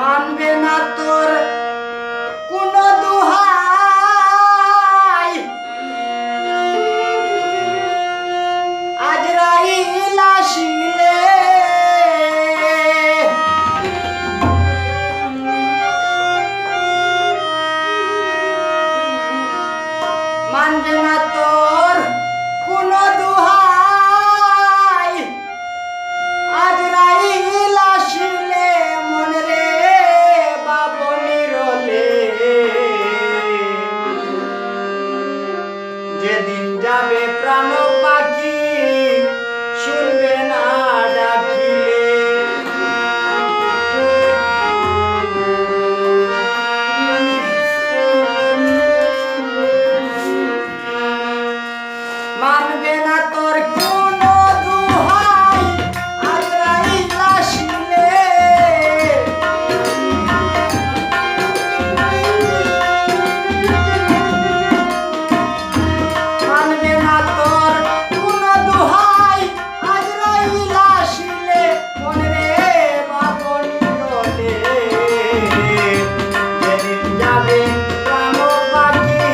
মানবে না তোর কোন দুহাই আজরাইল আসিলে মানবে না তোর কোন দুহাই আজরাইল আসিলে মনে রে বাবনি রলে যেদিন যাবে প্রাণ পাখি শুনবে না ডাকিলে মানবে না তোর কোন দুহাই আজরাইল আসিলে মানবে না তোর কোন দুহাই আজরাইল আসিলে মনে রে বাবনি রলে যেদিন যাবে প্রাণ পাখি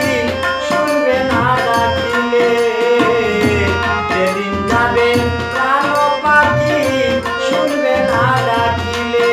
শুনবে না ডাকিলে যেদিন যাবে প্রাণ পাখি শুনবে না ডাকিলে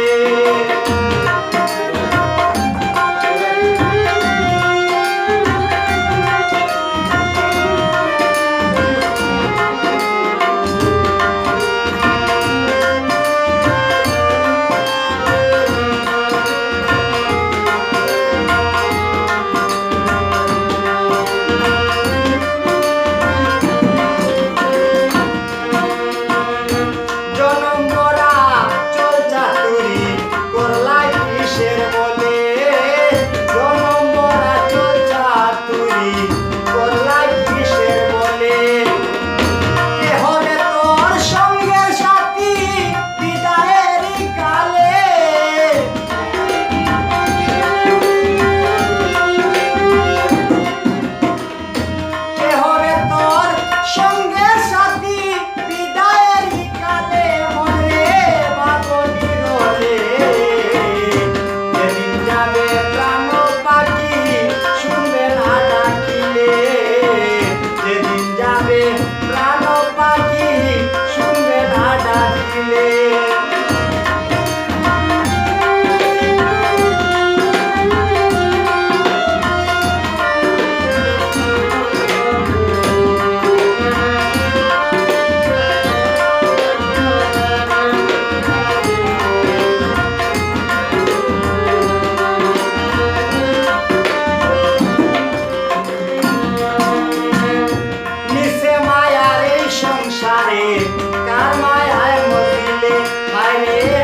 জনম গড়া চল চাতুরি করলাই কিসের বলে জনম গড়া চল চাতুরি করলাই কিসের বলে কে হবে তোর সঙ্গের সাথী বিদায়ের কালে কে হবে তোর সঙ্গের সাথী বিদায়ের কালে মনে বাবনি রলে যেদিন যাবে প্রাণ পাখি শুনবে না ডাকিলে যেদিন যাবে প্রাণ পাখি শুনবে না ডাকিলে নিচে মায়ার এই সংসারে কার মায়ায় মজিলে হায়রে